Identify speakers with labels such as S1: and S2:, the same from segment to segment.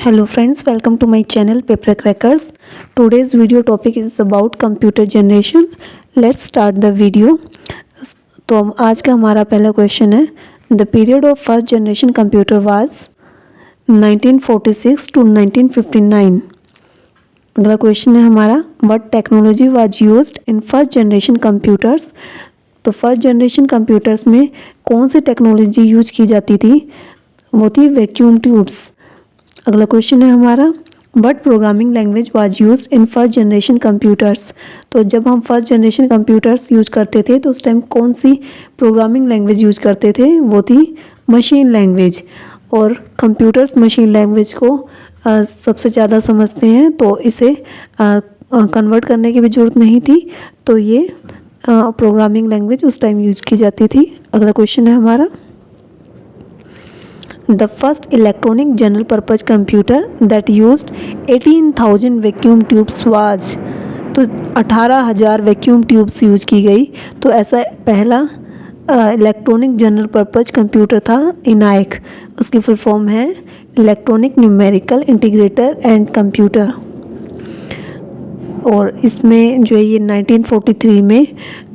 S1: Hello friends, welcome to my channel Paper Crackers. Today's video topic is about computer generation. Let's start the video. तो आज का हमारा पहला question है, the period of first generation computer was 1946 to 1959. अगला question है हमारा, what technology was used in first generation computers. तो फर्स्ट जनरेशन कंप्यूटर्स में कौन सी टेक्नोलॉजी यूज की जाती थी, वो थी वैक्यूम ट्यूब्स. अगला क्वेश्चन है हमारा, what programming language was used in first generation computers. तो जब हम फर्स्ट जनरेशन कंप्यूटर्स यूज करते थे तो उस टाइम कौन सी प्रोग्रामिंग लैंग्वेज यूज करते थे, वो थी मशीन लैंग्वेज. और कंप्यूटर्स मशीन लैंग्वेज को सबसे ज़्यादा समझते हैं, तो इसे कन्वर्ट करने की भी ज़रूरत नहीं थी, तो ये प्रोग्रामिंग लैंग्वेज उस टाइम यूज की जाती थी. अगला क्वेश्चन है हमारा, the first electronic general purpose computer that used 18,000 vacuum tubes was. तो 18,000 वैक्यूम ट्यूब्स यूज की गई. तो ऐसा पहला इलेक्ट्रॉनिक जनरल पर्पज कंप्यूटर था इनाइक. उसकी फुल फॉर्म है electronic numerical integrator and computer. और इसमें जो है ये 1943 में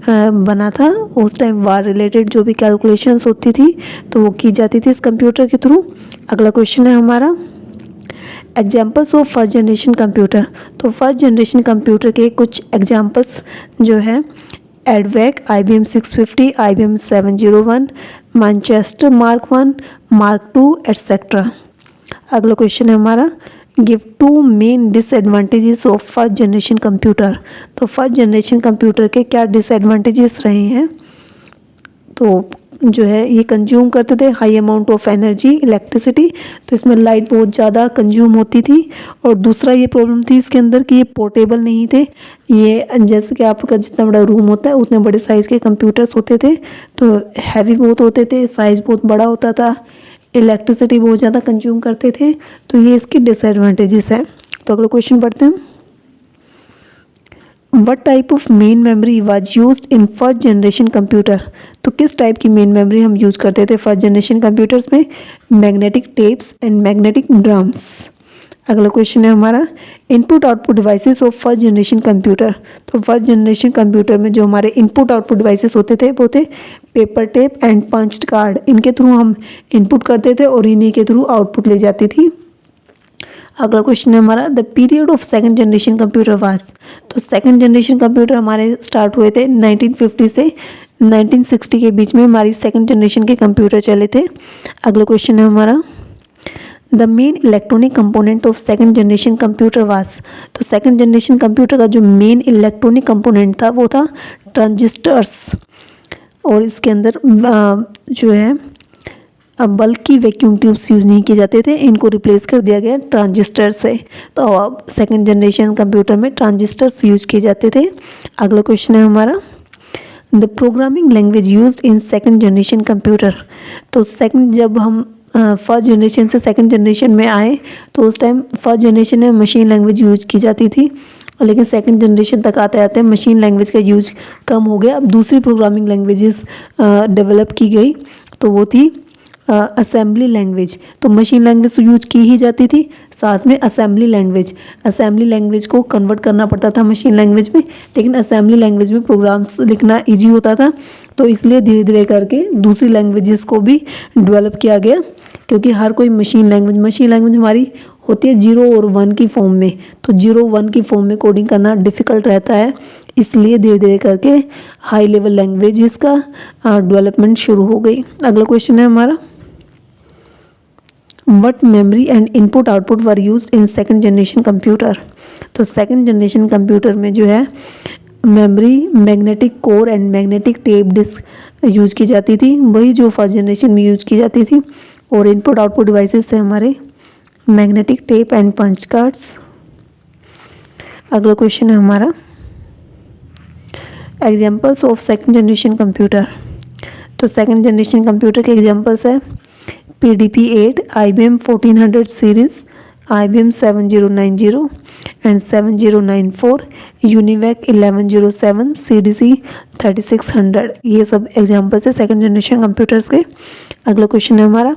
S1: बना था. उस टाइम वार रिलेटेड जो भी कैलकुलेशंस होती थी तो वो की जाती थी इस कंप्यूटर के थ्रू. अगला क्वेश्चन है हमारा, examples of first generation computer. तो फर्स्ट जनरेशन कंप्यूटर के कुछ एग्जाम्पल्स जो है, एडवेक, IBM 650, IBM 701, Manchester mark 1, mark 2 etcetera. अगला क्वेश्चन है हमारा, give 2 main disadvantages of first generation computer. तो फर्स्ट जनरेशन कंप्यूटर के क्या डिसएडवांटेजेस रहे हैं. तो जो है ये कंज्यूम करते थे high amount of energy, electricity. तो इसमें लाइट बहुत ज़्यादा कंज्यूम होती थी. और दूसरा ये प्रॉब्लम थी इसके अंदर कि ये पोर्टेबल नहीं थे. ये जैसे कि आपका जितना बड़ा रूम होता है उतने बड़े साइज़ के कंप्यूटर्स होते थे, तो हैवी बहुत होते थे, साइज़ बहुत बड़ा होता था, इलेक्ट्रिसिटी बहुत ज़्यादा कंज्यूम करते थे. तो ये इसकी डिसएडवांटेजेस है. तो अगला क्वेश्चन पढ़ते हैं, what type of main memory was used in first generation computer. तो किस टाइप की मेन मेमोरी हम यूज़ करते थे फर्स्ट जनरेशन कंप्यूटर्स में, magnetic tapes and magnetic drums. अगला क्वेश्चन है हमारा, input output devices of first generation computer. तो फर्स्ट जनरेशन कंप्यूटर में जो हमारे इनपुट आउटपुट डिवाइसेस होते थे वो थे paper tape and punched card. इनके थ्रू हम इनपुट करते थे और इन्हीं के थ्रू आउटपुट ले जाती थी. अगला क्वेश्चन है हमारा, the period of second generation computer was. तो सेकंड जनरेशन कंप्यूटर हमारे स्टार्ट हुए थे 1950 से 1960 के बीच में हमारी सेकंड जनरेशन के कंप्यूटर चले थे. अगला क्वेश्चन है हमारा, the main electronic component of second generation computer was. तो सेकंड जनरेशन कंप्यूटर का जो मेन इलेक्ट्रॉनिक कंपोनेंट था वो था ट्रांजिस्टर्स. और इसके अंदर जो है अब बल्क की वैक्यूम ट्यूब्स यूज़ नहीं किए जाते थे, इनको रिप्लेस कर दिया गया ट्रांजिस्टर से. तो अब सेकंड जनरेशन कंप्यूटर में ट्रांजिस्टर्स यूज किए जाते थे. अगला क्वेश्चन है हमारा, the programming language used in second generation computer. तो सेकंड जब हम फर्स्ट जनरेशन से सेकंड जनरेशन में आए तो उस टाइम फर्स्ट जनरेशन में मशीन लैंग्वेज यूज की जाती थी, लेकिन सेकंड जनरेशन तक आते आते मशीन लैंग्वेज का यूज कम हो गया. अब दूसरी प्रोग्रामिंग लैंग्वेजेस डेवलप की गई, तो वो थी असेंबली लैंग्वेज. तो मशीन लैंग्वेज तो यूज की ही जाती थी, साथ में असेंबली लैंग्वेज को कन्वर्ट करना पड़ता था मशीन लैंग्वेज में, लेकिन असेंबली लैंग्वेज में प्रोग्राम्स लिखना इजी होता था. तो इसलिए धीरे धीरे करके दूसरी लैंग्वेजेस को भी डेवलप किया गया, क्योंकि हर कोई मशीन लैंग्वेज हमारी होती है 0 और 1 की फॉर्म में. तो 0 1 की फॉर्म में कोडिंग करना डिफ़िकल्ट रहता है, इसलिए धीरे धीरे करके हाई लेवल लैंग्वेजेस का डेवलपमेंट शुरू हो गई. अगला क्वेश्चन है हमारा, what memory and input output were used in second generation computer. तो सेकंड जनरेशन कंप्यूटर में जो है memory, magnetic core and magnetic tape disk use की जाती थी, वही जो फर्स्ट जनरेशन में यूज की जाती थी. और इनपुट आउटपुट डिवाइसेस थे हमारे magnetic tape and punch cards. अगला क्वेश्चन है हमारा, examples of second generation computer. तो सेकंड जनरेशन कंप्यूटर के एग्जाम्पल्स है PDP-8, IBM 1400 series, IBM 7090 and 7094, UNIVAC 1107, CDC 3600. ये सब एग्जाम्पल्स है सेकंड जनरेशन कंप्यूटर्स के. अगला क्वेश्चन है हमारा,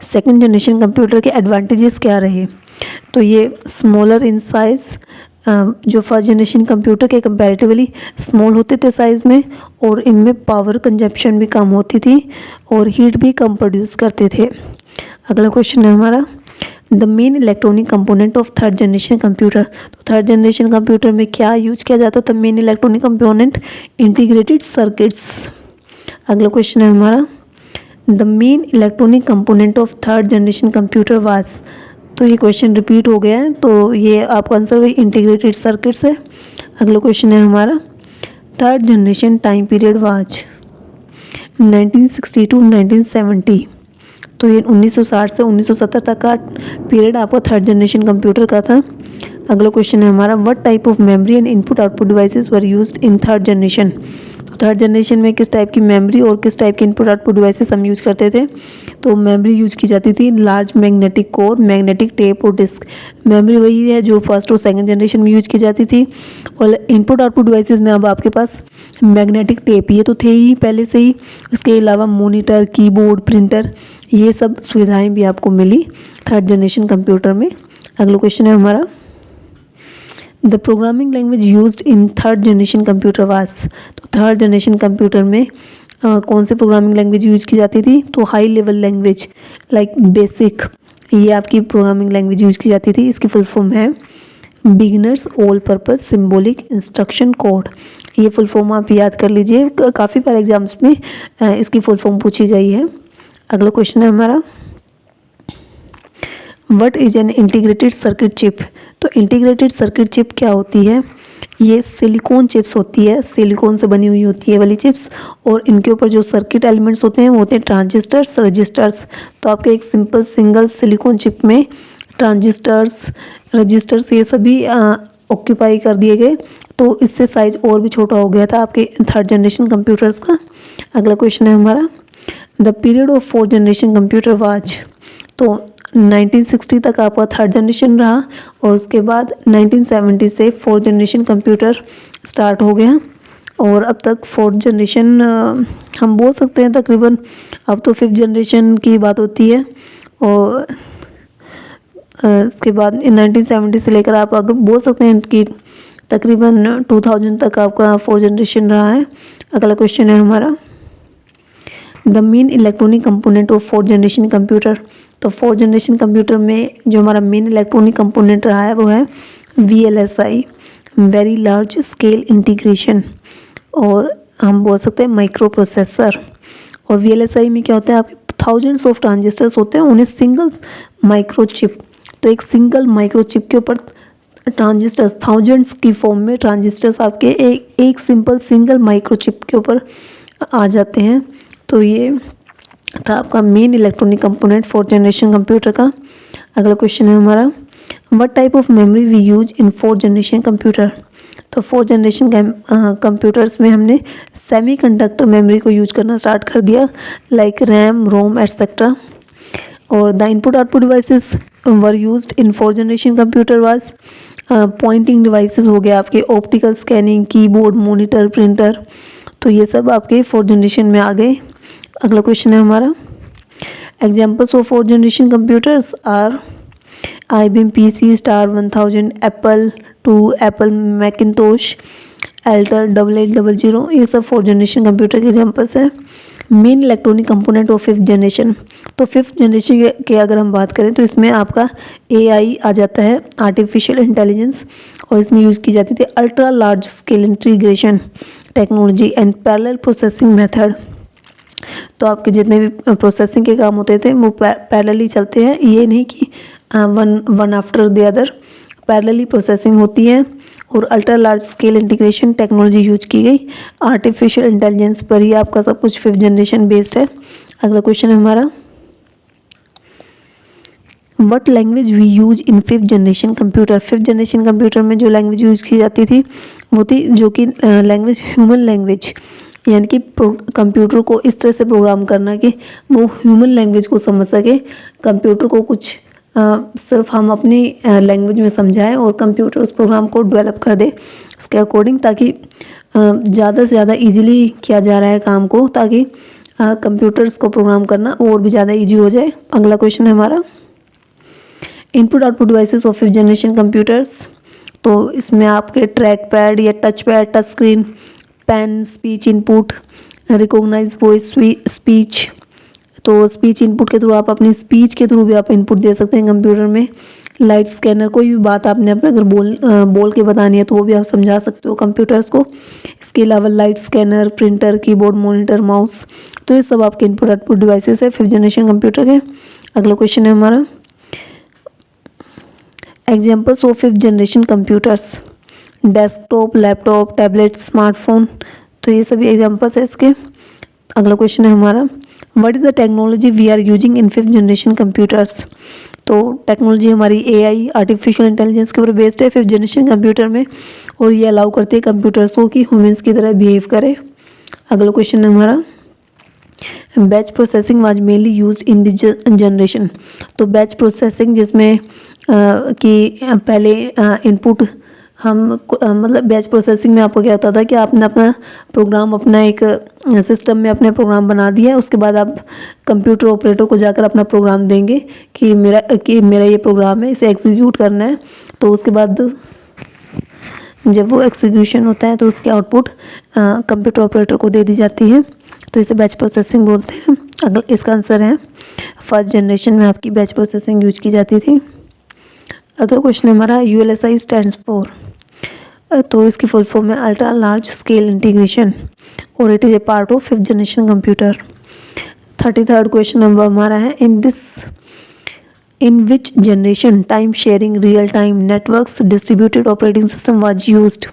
S1: सेकंड जनरेशन कंप्यूटर के एडवांटेजेस क्या रहे? तो ये स्मॉलर इन साइज़, जो फर्स्ट जनरेशन कंप्यूटर के कंपैरेटिवली स्मॉल होते थे साइज़ में, और इनमें पावर कंजप्शन भी कम होती थी और हीट भी कम प्रोड्यूस करते थे। अगला क्वेश्चन है हमारा, the main electronic component of third generation computer. तो थर्ड जनरेशन कंप्यूटर में क्या यूज किया जाता था? Main electronic component integrated circuits. अगला क्वेश्चन है हमारा, the main electronic component of third generation computer was. तो ये क्वेश्चन रिपीट हो गया है, तो ये आपका आंसर वही इंटीग्रेटेड सर्किट्स है। अगला क्वेश्चन है हमारा, third generation time period was 1960 to 1970। तो ये 1960 से 1970 तक का पीरियड आपका थर्ड जनरेशन कंप्यूटर का था। अगला क्वेश्चन है हमारा, what type of memory and input output devices were used in third generation. तो थर्ड जनरेशन में किस टाइप की मेमोरी और किस टाइप के इनपुट आउटपुट डिवाइसेस हम यूज़ करते थे? तो मेमोरी यूज की जाती थी large magnetic core, magnetic tape और डिस्क। मेमोरी वही है जो फर्स्ट और सेकंड जनरेशन में यूज की जाती थी। और इनपुट आउटपुट डिवाइसेस में अब आपके पास मैग्नेटिक टेप ये तो थे ही पहले से ही, उसके अलावा मॉनिटर, कीबोर्ड, प्रिंटर, ये सब सुविधाएं भी आपको मिली थर्ड जनरेशन कंप्यूटर में। अगला क्वेश्चन है हमारा, the programming language used in third generation computer was. तो थर्ड जनरेशन कंप्यूटर में कौन सी प्रोग्रामिंग लैंग्वेज यूज की जाती थी? तो high level language like basic, ये आपकी प्रोग्रामिंग लैंग्वेज यूज की जाती थी। इसकी फुल फॉर्म है beginners all purpose symbolic instruction code. ये फुल फॉर्म आप याद कर लीजिए, काफ़ी बार एग्जाम्स में इसकी फुल फॉर्म पूछी गई है। अगला क्वेश्चन है हमारा, what is an integrated circuit chip. तो इंटीग्रेटेड सर्किट चिप क्या होती है? ये सिलिकॉन चिप्स होती है, सिलिकॉन से बनी हुई होती है वाली चिप्स, और इनके ऊपर जो सर्किट एलिमेंट्स होते हैं वो होते हैं ट्रांजिस्टर्स, रजिस्टर्स। तो आपके एक सिंपल सिंगल सिलिकॉन चिप में ट्रांजिस्टर्स, रजिस्टर्स ये सभी ऑक्यूपाई कर दिए गए, तो इससे साइज और भी छोटा हो गया था आपके थर्ड जनरेशन कंप्यूटर्स का। अगला क्वेश्चन है हमारा, the period of fourth generation computer was. तो 1960 तक आपका थर्ड जनरेशन रहा और उसके बाद 1970 से फोर्थ जनरेशन कंप्यूटर स्टार्ट हो गया, और अब तक फोर्थ जनरेशन हम बोल सकते हैं तकरीबन, अब तो फिफ्थ जनरेशन की बात होती है। और इसके बाद 1970 से लेकर आप अगर बोल सकते हैं कि तकरीबन 2000 तक आपका फोर्थ जनरेशन रहा है। अगला क्वेश्चन है हमारा, the main electronic component of fourth generation computer. तो फोर्थ जनरेशन कंप्यूटर में जो हमारा मेन इलेक्ट्रॉनिक कंपोनेंट रहा है वो है VLSI, very large scale integration, और हम बोल सकते हैं माइक्रो प्रोसेसर। और VLSI में क्या होता है, आपके थाउजेंड्स ऑफ ट्रांजिस्टर्स होते हैं, उन्हें सिंगल माइक्रो चिप, तो एक सिंगल माइक्रो चिप के ऊपर ट्रांजिस्टर्स थाउजेंड्स की फॉर्म में ट्रांजिस्टर्स आपके एक सिंपल सिंगल माइक्रो चिप के ऊपर आ जाते हैं। तो ये था आपका main electronic component fourth generation computer का। अगला क्वेश्चन है हमारा, what type of memory we use in fourth generation computer. तो फोर्थ जनरेशन कंप्यूटर्स में हमने सेमीकंडक्टर मेमोरी को यूज करना स्टार्ट कर दिया, लाइक रैम, रोम एटसेट्रा। और the input output devices were used in fourth generation computer was pointing devices हो गया आपके, optical scanning, keyboard, monitor, printer, तो ये सब आपके फोर्थ जनरेशन में आ गए। अगला क्वेश्चन है हमारा, examples of fourth generation computers are IBM PC star 1000, Apple 2, Apple Macintosh, Altair 8800, ये सब फोर्थ जनरेशन कंप्यूटर के एग्जाम्पल्स हैं। Main electronic component of fifth generation. तो फिफ्थ जनरेशन के अगर हम बात करें तो इसमें आपका AI आ जाता है, आर्टिफिशियल इंटेलिजेंस, और इसमें यूज़ की जाती थी ultra large scale integration technology and parallel processing method. तो आपके जितने भी प्रोसेसिंग के काम होते थे वो पैरेलली चलते हैं, ये नहीं कि one after the other, parallelly processing होती है। और ultra large scale integration technology use की गई, आर्टिफिशियल इंटेलिजेंस पर ही आपका सब कुछ फिफ्थ जनरेशन बेस्ड है। अगला क्वेश्चन है हमारा, what language we use in fifth generation computer. Fifth generation computer में जो लैंग्वेज यूज की जाती थी वो थी जो कि लैंग्वेज ह्यूमन लैंग्वेज, यानी कि कंप्यूटर को इस तरह से प्रोग्राम करना कि वो ह्यूमन लैंग्वेज को समझ सके, कंप्यूटर को कुछ सिर्फ हम अपनी लैंग्वेज में समझाएं और कंप्यूटर उस प्रोग्राम को डेवलप कर दे उसके अकॉर्डिंग, ताकि ज़्यादा से ज़्यादा इजीली किया जा रहा है काम को, ताकि कंप्यूटर्स को प्रोग्राम करना और भी ज़्यादा ईजी हो जाए। अगला क्वेश्चन है हमारा input output devices of 5th generation computers. तो इसमें आपके ट्रैक पैड या touch pad, touch screen, pen, speech input, recognise voice speech. तो स्पीच इनपुट के थ्रू आप अपनी स्पीच के थ्रू भी आप इनपुट दे सकते हैं कंप्यूटर में। लाइट स्कैनर, कोई भी बात आपने अपने अगर बोल के बतानी है तो वो भी आप समझा सकते हो कंप्यूटर्स को। इसके अलावा light scanner, printer, keyboard, monitor, mouse, तो ये सब आपके इनपुट आउटपुट डिवाइसेस है 5th जनरेशन कंप्यूटर के। अगला क्वेश्चन है हमारा examples of 5th generation computers. Desktop, laptop, tablet, smartphone, तो ये सभी एग्जाम्पल्स है इसके। अगला क्वेश्चन है हमारा what is the technology we are using in 5th generation computers. तो टेक्नोलॉजी हमारी एआई, आर्टिफिशियल इंटेलिजेंस के ऊपर बेस्ड है 5th जनरेशन कंप्यूटर में, और ये अलाउ करते हैं कंप्यूटर्स को कि ह्यूमंस की तरह बिहेव करे। अगला क्वेश्चन है हमारा batch processing was mainly use in the generation. तो बैच प्रोसेसिंग जिसमें कि पहले इनपुट हम मतलब बैच प्रोसेसिंग में आपको क्या होता था कि आपने अपना प्रोग्राम अपना एक सिस्टम में अपने प्रोग्राम बना दिया, उसके बाद आप कंप्यूटर ऑपरेटर को जाकर अपना प्रोग्राम देंगे कि मेरा ये प्रोग्राम है, इसे एग्जीक्यूट करना है। तो उसके बाद जब वो एग्जीक्यूशन होता है तो उसकी आउटपुट कंप्यूटर ऑपरेटर को दे दी जाती है, तो इसे बैच प्रोसेसिंग बोलते हैं। अगर इसका आंसर है 1st जनरेशन में आपकी बैच प्रोसेसिंग यूज की जाती थी। अगला क्वेश्चन हमारा ULSI स्टैंड्स फॉर। तो इसकी फुल फॉर्म है अल्ट्रा लार्ज स्केल इंटीग्रेशन, और it is a part of 5th generation computer. 33rd question number हमारा है in which generation time sharing real time networks distributed operating system was used.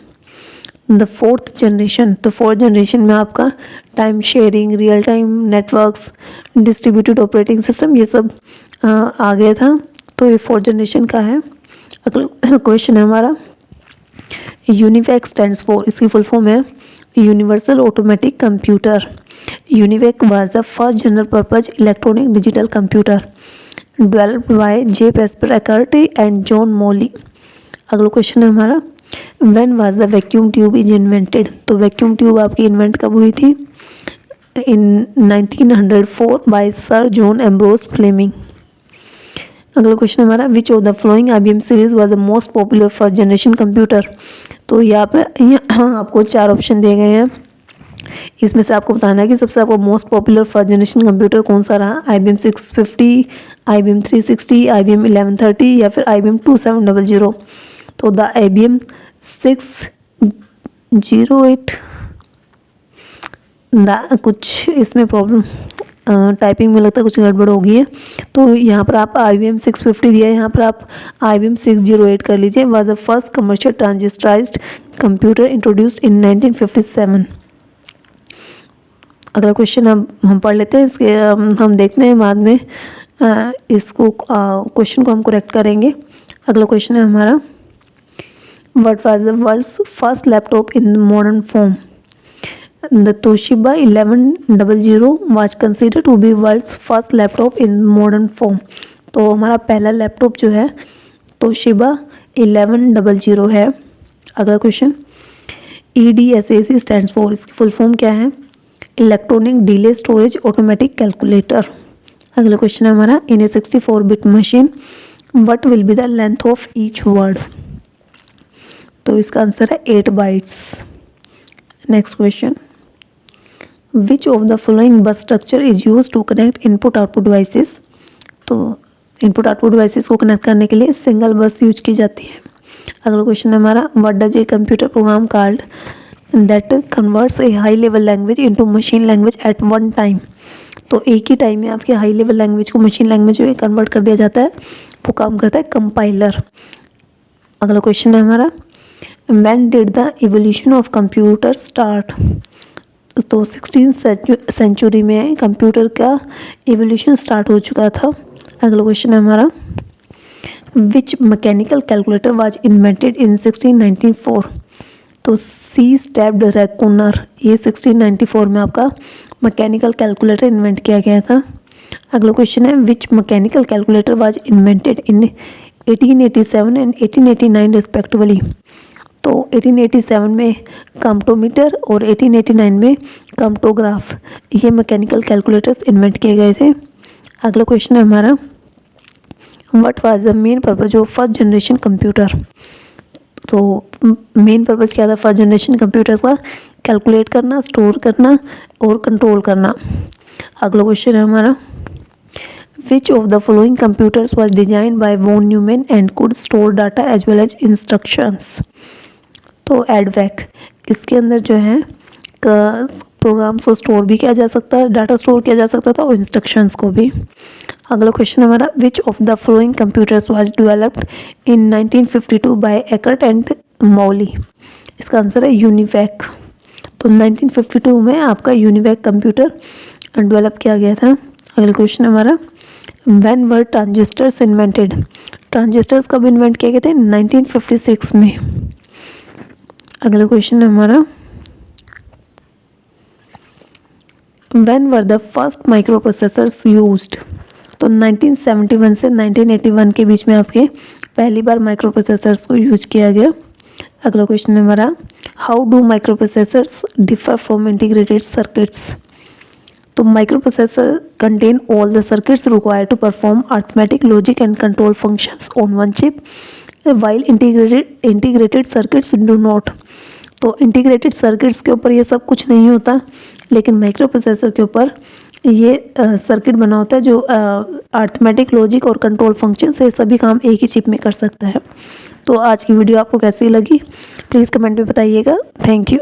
S1: The 4th generation. तो 4th generation में आपका time sharing, real time networks, distributed operating system ये सब आ गया था, तो ये 4th जनरेशन का है। अगला क्वेश्चन है हमारा यूनिवैक स्टैंड्स फॉर। इसकी फुल फॉर्म है universal automatic computer. UNIVAC was the first general purpose electronic digital computer developed by J. Presper Eckert and John Mauchly. अगला क्वेश्चन है हमारा when was the vacuum tube is invented. तो vacuum tube आपकी invent कब हुई थी? In 1904 by sir John Ambrose Fleming. अगला question हमारा which of the following IBM series was the most popular 1st generation computer. तो यहाँ पे आपको 4 ऑप्शन दिए गए हैं, इसमें से आपको बताना है कि सबसे आपको most popular 1st generation computer कौन सा रहा। IBM 650, IBM 360, IBM 1130 या फिर IBM 2700। तो द IBM 608 कुछ इसमें प्रॉब्लम टाइपिंग में लगता है कुछ गड़बड़ हो गई है, तो यहाँ पर आप IBM 650 दिया है, यहाँ पर आप IBM 608 कर लीजिए। Was the first commercial transistorized computer introduced in 1957। अगला क्वेश्चन हम पढ़ लेते हैं, इसके हम देखते हैं बाद में इसको क्वेश्चन को हम करेक्ट करेंगे। अगला क्वेश्चन है हमारा what was the world's first laptop in modern form. The Toshiba 1100 was considered to be world's first laptop in modern form। तो हमारा पहला लैपटॉप जो है Toshiba 1100 है। अगला क्वेश्चन EDSAC स्टैंड्स फॉर। इसकी फुल फॉर्म क्या है? Electronic delay storage automatic calculator. अगला क्वेश्चन है हमारा in a 64-bit machine what will be the length of each word. तो इसका आंसर है 8 bytes. Next question which of the following bus structure is use to connect input output devices. तो input output devices को connect करने के लिए single बस use की जाती है। अगला क्वेश्चन है हमारा what does a computer program called that converts A high level language into machine language eight one time. तो एक ही टाइम में आपके हाई लेवल लैंग्वेज को मशीन लैंग्वेज में कन्वर्ट कर दिया जाता है, वो काम करता है कंपाइलर। अगला क्वेश्चन है हमारा when did the evolution of computer start. तो 16th सेंचुरी में कंप्यूटर का इवोल्यूशन स्टार्ट हो चुका था। अगला क्वेश्चन है हमारा which mechanical calculator was invented in 1694। तो सी स्टेप्ड रेकॉनर, ये 1694 में आपका मैकेनिकल कैलकुलेटर इन्वेंट किया गया था। अगला क्वेश्चन है which mechanical calculator was invented in 1887 and 1889 respectively. तो तो 1887 में काम्टोमीटर और 1889 में काम्टोग्राफ, ये मैकेनिकल कैलकुलेटर्स इन्वेंट किए गए थे। अगला क्वेश्चन है हमारा, what was the main purpose of first generation computer. तो मेन पर्पज़ क्या था फर्स्ट जनरेशन कंप्यूटर का? कैलकुलेट करना, स्टोर करना और कंट्रोल करना। अगला क्वेश्चन है हमारा, which of the following computers was design by von Neumann and could store data as well as instructions. तो एडवैक, इसके अंदर जो है प्रोग्राम्स को स्टोर भी किया जा सकता है, डाटा स्टोर किया जा सकता था और इंस्ट्रक्शंस को भी। अगला क्वेश्चन हमारा, which of the following computers was developed in 1952 by Eckert and Mauchly. इसका आंसर है यूनिवैक। तो 1952 में आपका यूनिवैक कंप्यूटर डेवलप किया गया था। अगला क्वेश्चन हमारा, when were transistors invented. Transistors कब इन्वेंट किए गए थे? 1956 में। अगला क्वेश्चन है हमारा, when were the first microprocessors used. तो 1971 से 1981 के बीच में आपके पहली बार माइक्रो प्रोसेसर्स को यूज किया गया। अगला क्वेश्चन है हमारा, how do microprocessors differ from integrated circuits. तो microprocessor contain all the circuits required to perform arithmetic logic and control functions on one chip while integrated circuits do not. तो integrated circuits के ऊपर ये सब कुछ नहीं होता, लेकिन माइक्रो प्रोसेसर के ऊपर ये सर्किट बना होता है जो अर्थमेटिक लॉजिक और कंट्रोल फंक्शन से सभी काम एक ही चिप में कर सकता है। तो आज की वीडियो आपको कैसी लगी प्लीज़ कमेंट में बताइएगा। Thank you.